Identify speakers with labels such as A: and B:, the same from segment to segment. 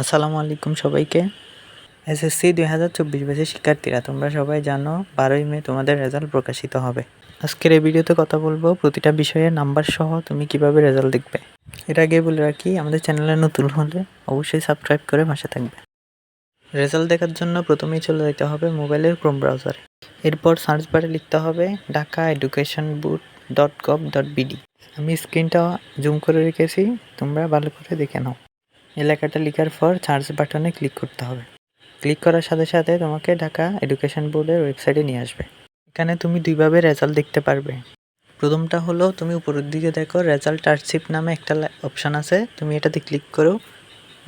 A: আসসালামু আলাইকুম সবাইকে। এসএসসি 2024 ব্যাচের শিক্ষার্থীরা, তোমরা সবাই জানো 12ই মে তোমাদের রেজাল্ট প্রকাশিত হবে। আজকের এই ভিডিওতে কথা বলবো প্রতিটা বিষয়ের নাম্বার সহ তুমি কিভাবে রেজাল্ট দেখবে। এর আগে বলে রাখি, আমাদের চ্যানেলে নতুন হলে অবশ্যই সাবস্ক্রাইব করে পাশে থাকবে। রেজাল্ট দেখার জন্য প্রথমেই চলে যেতে হবে মোবাইলের ক্রোম ব্রাউজারে। এরপর সার্চ বারে লিখতে হবে dhakaeducationboard.gov.bd। আমি স্ক্রিনটা জুম করে রেখেছি, তোমরা ভালো করে দেখে নাও। এলাকাটা লেখার পর সার্চ বাটনে ক্লিক করতে হবে। ক্লিক করার সাথে সাথে তোমাকে ঢাকা এডুকেশন বোর্ডের ওয়েবসাইটে নিয়ে আসবে। এখানে তুমি দুইভাবে রেজাল্ট দেখতে পারবে। প্রথমটা হলো, তুমি উপরের দিকে দেখো রেজাল্ট আর্চিভ নামে একটা অপশান আছে, তুমি এটাতে ক্লিক করেও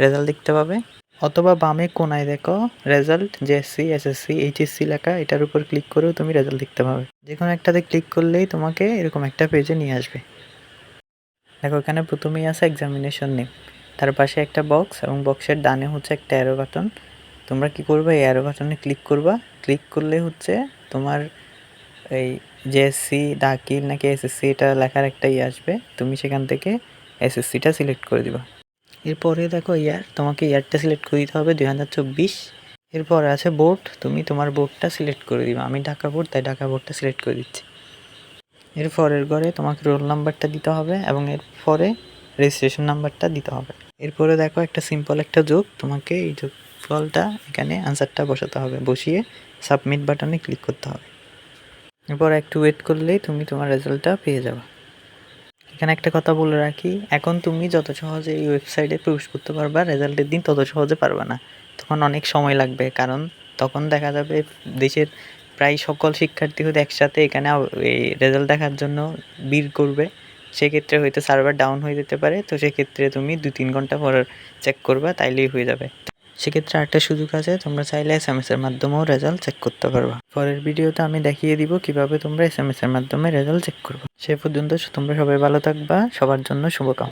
A: রেজাল্ট দেখতে পাবে। অথবা বামে কোনায় দেখো রেজাল্ট জেএসসি, এসএসসি, এইচএসসি লেখা, এটার উপর ক্লিক করেও তুমি রেজাল্ট দেখতে পাবে। যে কোনো একটাতে ক্লিক করলেই তোমাকে এরকম একটা পেজে নিয়ে আসবে। দেখো এখানে প্রথমেই আছে এক্সামিনেশন নেম, তার পাশে একটা বক্স এবং বক্সের ডানে হচ্ছে একটা অ্যারো বাটন। তোমরা কি করবে, এই অ্যারো বাটনে ক্লিক করবা। ক্লিক করলে হচ্ছে তোমার এই জেএসসি, দাখিল নাকি এসএসসি এটা লেখার একটা আসবে, তুমি সেখান থেকে এসএসসিটা সিলেক্ট করে দিবা। এরপরে দেখো তোমাকে ইয়ারটা সিলেক্ট করে দিতে হবে 2024। এরপরে আছে বোর্ড, তুমি তোমার বোর্ডটা সিলেক্ট করে দিবা। আমি ঢাকা বোর্ড, তাই ঢাকা বোর্ডটা সিলেক্ট করে দিচ্ছি। এরপরের ঘরে তোমাকে রোল নাম্বারটা দিতে হবে এবং এরপরে রেজিস্ট্রেশন নাম্বারটা দিতে হবে। এরপরে দেখো একটা সিম্পল একটা যোগ, তোমাকে এই যোগফলটা এখানে আনসারটা বসাতে হবে। বসিয়ে সাবমিট বাটনে ক্লিক করতে হবে। এরপর একটু ওয়েট করলেই তুমি তোমার রেজাল্টটা পেয়ে যাবে। এখানে একটা কথা বলে রাখি, এখন তুমি যত সহজে এই ওয়েবসাইটে প্রবেশ করতে পারবা, রেজাল্টের দিন তত সহজে পারবা না। তখন অনেক সময় লাগবে, কারণ তখন দেখা যাবে দেশের প্রায় সকল শিক্ষার্থী হয়তো একসাথে এখানে এই রেজাল্ট দেখার জন্য ভিড় করবে। সেক্ষেত্রে হয়তো সার্ভার ডাউন হয়ে যেতে পারে, তো সেক্ষেত্রে তুমি 2-3 ঘন্টা পর চেক করবা, তাইলেই হয়ে যাবে। সেক্ষেত্রে আরেকটা সুযোগ আছে, তোমরা চাইলে এসএমএস-এর মাধ্যমেও রেজাল্ট চেক করতে পারবা। পরের ভিডিওতে আমি দেখিয়ে দিব কিভাবে তোমরা এসএমএস-এর মাধ্যমে রেজাল্ট চেক করবে। সে পর্যন্ত তোমরা সবাই ভালো থাকবা, সবার জন্য শুভকামনা।